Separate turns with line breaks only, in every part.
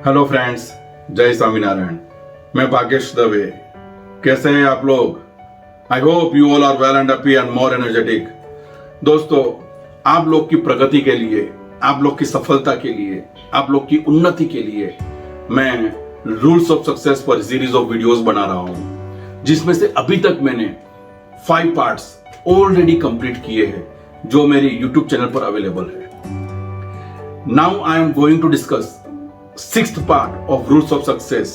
Hello friends, जय स्वामीनारायण। मैं भाग्येश दवे। कैसे हैं आप लोग? I hope you all are well and happy and more energetic. दोस्तों, आप लोग की प्रगति के लिए, आप लोग की सफलता के लिए, आप लोग की उन्नति के लिए मैं रूल्स ऑफ सक्सेस पर सीरीज ऑफ वीडियोस बना रहा हूं, जिसमें से अभी तक मैंने 5 पार्ट्स ऑलरेडी कंप्लीट किए हैं, जो मेरे यूट्यूब चैनल पर अवेलेबल है। Now I am going to discuss 6th part of rules of success,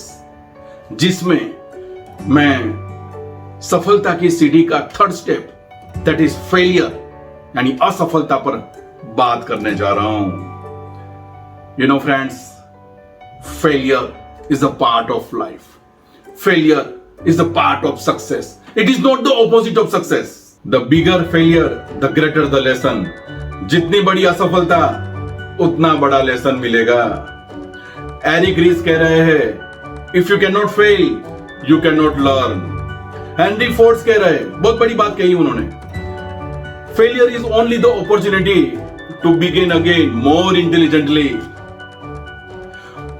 जिसमें मैं सफलता की सीढ़ी का 3rd step, that is failure, यानी असफलता पर बात करने जा रहा हूं। You know friends, failure is a part of life. Failure is a part of success. It is not the opposite of success. The bigger failure the greater the lesson. जितनी बड़ी असफलता उतना बड़ा लेसन मिलेगा। एरिक रीस कह रहे हैं, if you can not fail you can not learn. Henry Fords कह रहे हैं, बहुत बड़ी बात कही उन्होंने, failure is only the opportunity to begin again more intelligently.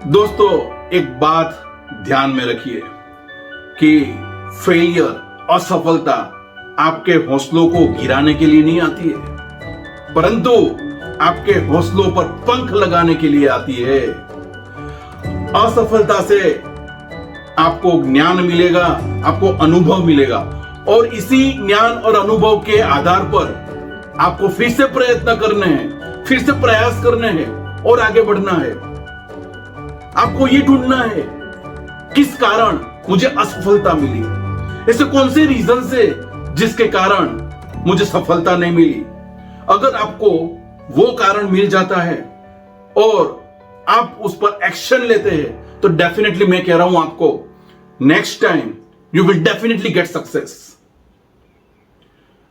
दोस्तों, एक बात ध्यान में रखिए कि फेलियर, असफलता आपके हौसलों को गिराने के लिए नहीं आती है, परंतु आपके हौसलों पर पंख लगाने के लिए आती है। असफलता से आपको ज्ञान मिलेगा, आपको अनुभव मिलेगा, और इसी ज्ञान और अनुभव के आधार पर आपको फिर से प्रयत्न करने हैं, फिर से प्रयास करने हैं और आगे बढ़ना है। आपको यह ढूंढना है, किस कारण मुझे असफलता मिली, ऐसे कौन से रीजन से जिसके कारण मुझे सफलता नहीं मिली। अगर आपको वो कारण मिल जाता है और आप उस पर एक्शन लेते हैं, तो डेफिनेटली मैं कह रहा हूं आपको, next time you will definitely get success.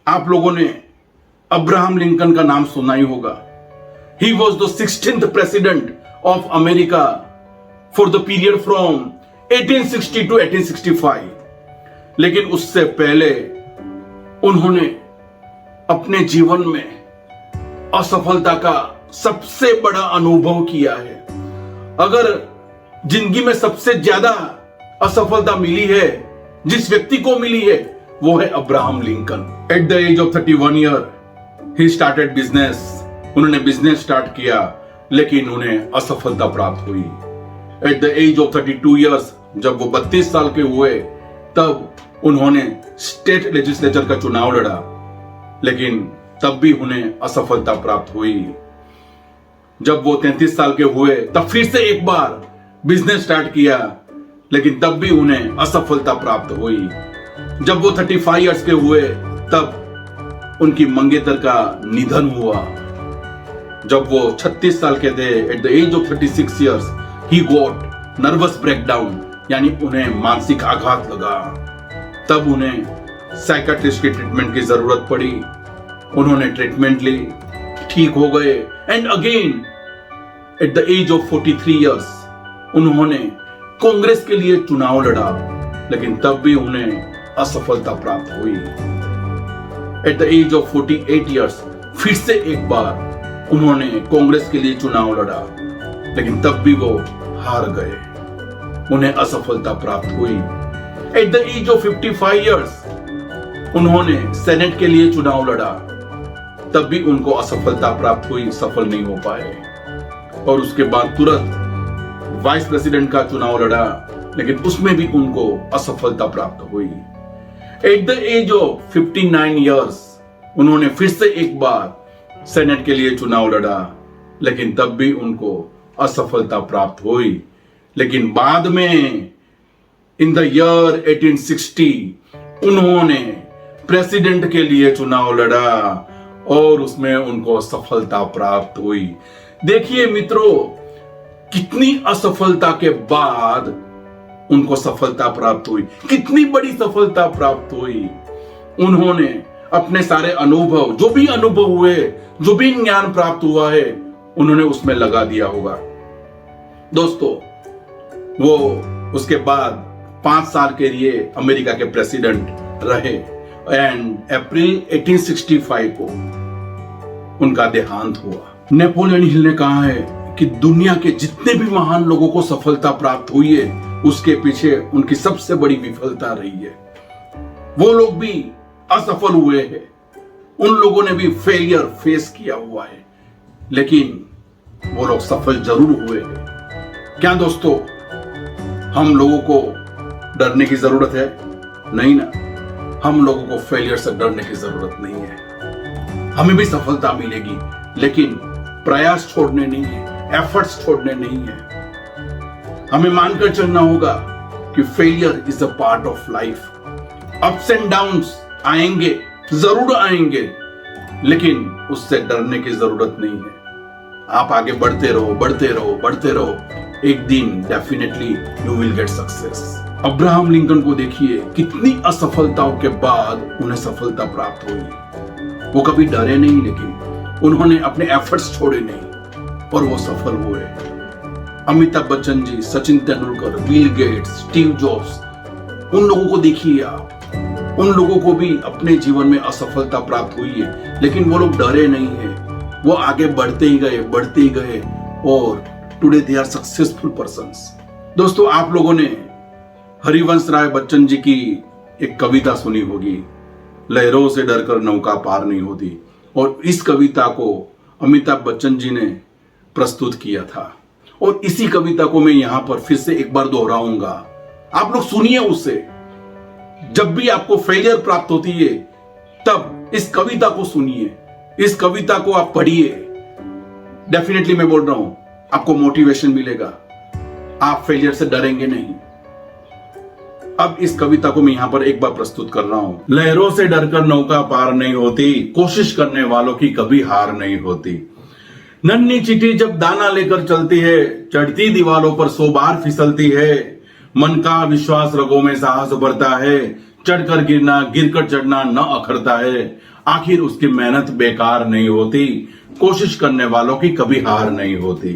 आप लोगों ने अब्राहम लिंकन का नाम सुना ही होगा। He was the 16th president of America for the period from 1860 to 1865। लेकिन उससे पहले उन्होंने अपने जीवन में असफलता का सबसे बड़ा अनुभव किया है। अगर जिंदगी में सबसे ज्यादा असफलता मिली है, जिस व्यक्ति को मिली है, वो है Abraham Lincoln. At the age of 31 year he started business. उन्होंने बिजनेस स्टार्ट किया, लेकिन उन्हें असफलता प्राप्त हुई। At the age of 32 years, जब वो 32 साल के हुए, तब उन्होंने स्टेट लेजिस्लेचर का चुनाव लड़ा, लेकिन तब भी उन्हें असफलता प्राप्त हुई। जब वो 33 साल के हुए, तब फिर से एक बार बिजनेस स्टार्ट किया, लेकिन तब भी उन्हें असफलता प्राप्त हुई। जब वो 35 इयर्स के हुए, तब उनकी मंगेतर का निधन हुआ। जब वो 36 साल के थे, at the age of 36 years, he got nervous breakdown, यानी उन्हें मानसिक आघात लगा। तब उन्हें साइकियाट्रिस्ट की ट्रीटमेंट की जरूरत पड़ी। उन्होंने ट्रीटमेंट ली, ठीक हो गए, and again at the age of 43 years उन्होंने कांग्रेस के लिए चुनाव लड़ा, लेकिन तब भी उन्हें असफलता प्राप्त हुई। At the age of 48 years फिर से एक बार उन्होंने कांग्रेस के लिए चुनाव लड़ा, लेकिन तब भी वो हार गए, उन्हें असफलता प्राप्त हुई। At the age of 55 years उन्होंने सेनेट के लिए चुनाव लड़ा, तब भी उनको असफलता प्राप्त हुई, सफल नहीं हो पाए। और उसके बाद तुरंत वाइस प्रेसिडेंट का चुनाव लड़ा, लेकिन उसमें भी उनको असफलता प्राप्त हुई। At the age of 59 years उन्होंने फिर से एक बार सेनेट के लिए चुनाव लड़ा, लेकिन तब भी उनको असफलता प्राप्त हुई। लेकिन बाद में इन द ईयर 1860 उन्होंने प्रेसिडेंट के लिए चुनाव लड़ा और उसमें उनको सफलता प्राप्त हुई। देखिए मित्रों, कितनी असफलता के बाद उनको सफलता प्राप्त हुई, कितनी बड़ी सफलता प्राप्त हुई। उन्होंने अपने सारे अनुभव, जो भी अनुभव हुए, जो भी ज्ञान प्राप्त हुआ है, उन्होंने उसमें लगा दिया होगा। दोस्तों, वो उसके बाद 5 साल के लिए अमेरिका के प्रेसिडेंट रहे, एंड अप्रैल 1865 को उनका देहांत हुआ। नेपोलियन हिल ने कहा है कि दुनिया के जितने भी महान लोगों को सफलता प्राप्त हुई है उसके पीछे उनकी सबसे बड़ी विफलता रही है। वो लोग भी असफल हुए हैं, उन लोगों ने भी फेलियर फेस किया हुआ है, लेकिन वो लोग सफल जरूर हुए हैं। क्या दोस्तों, हम लोगों को डरने की जरूरत है? नहीं ना, हम लोगों को फेलियर से डरने की जरूरत नहीं है। हमें भी सफलता मिलेगी, लेकिन प्रयास छोड़ने नहीं है, एफर्ट्स छोड़ने नहीं है। हमें मानकर चलना होगा कि failure is a part of life. Ups and downs आएंगे, जरूर आएंगे, लेकिन उससे डरने की जरूरत नहीं है। आप आगे बढ़ते रहो, बढ़ते रहो, बढ़ते रहो। एक दिन definitely you will get success. Abraham Lincoln को देखिए, कितनी असफलताओं के बाद उन्हें सफलता प्राप्त हुई। वो कभी डरे नहीं, लेकिन उन्होंने अपने एफर्ट्स छोड़े नहीं और वो सफल हुए। Amitabh Bachchan ji, Sachin Tendulkar, Bill Gates, Steve Jobs, उन लोगों को देखिए आप। उन लोगों को भी अपने जीवन में असफलता प्राप्त हुई है, लेकिन वो लोग डरे नहीं है। वो आगे बढ़ते ही गए, बढ़ते ही गए, और today they are successful persons. दोस्तों, आप लोगों ने हरिवंश राय बच्चन जी की एक कविता सुनी होगी, लहरों से डरकर नौका पार नहीं होती, और इस कविता को अमिताभ बच्चन जी ने प्रस्तुत किया था। और इसी कविता को मैं यहां पर फिर से एक बार दोहराऊंगा, आप लोग सुनिए उसे। जब भी आपको फेलियर प्राप्त होती है, तब इस कविता को सुनिए, इस कविता को आप पढ़िए। डेफिनेटली मैं बोल रहा हूं, आपको मोटिवेशन मिलेगा, आप फेलियर से डरेंगे नहीं। अब इस कविता को मैं यहां पर एक बार प्रस्तुत कर रहा हूं। लहरों से डरकर नौका पार नहीं होती, कोशिश करने वालों की कभी हार नहीं होती। नन्ही चिट्ठी जब दाना लेकर चलती है, चढ़ती दीवारों पर 100 बार फिसलती है। मन का विश्वास रगों में साहस भरता है, चढ़कर गिरना, गिरकर चढ़ना न अखरता है। आखिर उसकी मेहनत बेकार नहीं होती, कोशिश करने वालों की कभी हार नहीं होती।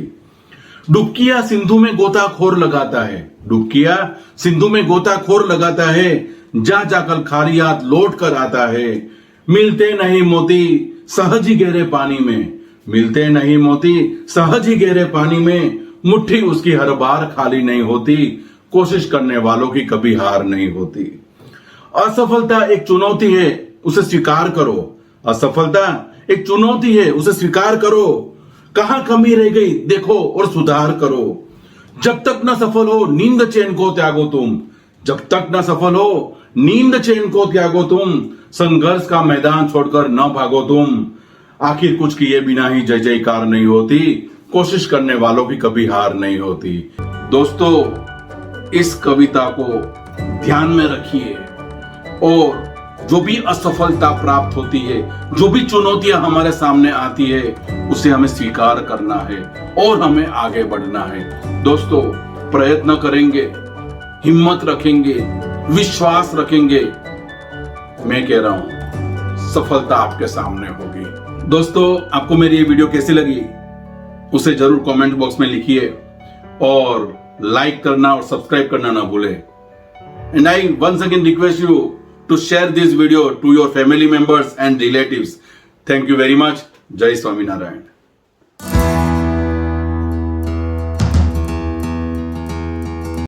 डुबकिया सिंधु में गोताखोर लगाता है, डुबकिया सिंधु में गोताखोर लगाता है, जा जाकर खारियात लौट कर आता है। मिलते नहीं मोती सहज ही गहरे पानी में, मिलते नहीं मोती सहज ही गहरे पानी में। मुट्ठी उसकी हर बार खाली नहीं होती, कोशिश करने वालों की कभी हार नहीं होती। असफलता एक चुनौती है, उसे स्वीकार करो। असफलता एक चुनौती है, उसे स्वीकार करो। कहां कमी रह गई देखो और सुधार करो। जब तक न सफल हो नींद चैन को त्यागो तुम, जब तक न सफल हो नींद चैन को त्यागो तुम। संघर्ष का मैदान छोड़कर न भागो तुम। आखिर कुछ किए बिना ही जय जयकार नहीं होती, कोशिश करने वालों की कभी हार नहीं होती। दोस्तों, इस कविता को ध्यान में रखिए, और जो भी असफलता प्राप्त होती है, जो भी चुनौतियां हमारे सामने आती है, उसे हमें स्वीकार करना है और हमें आगे बढ़ना है। दोस्तों, प्रयत्न करेंगे, हिम्मत रखेंगे, विश्वास रखेंगे, मैं कह रहा हूं सफलता आपके सामने होगी। दोस्तों, आपको मेरी ये वीडियो कैसी लगी उसे जरूर कमेंट बॉक्स में लिखिए, और लाइक करना और सब्सक्राइब करना ना भूलें। And I once again request you to share this video to your family members and relatives. Thank you very much. Jai Swaminarayan.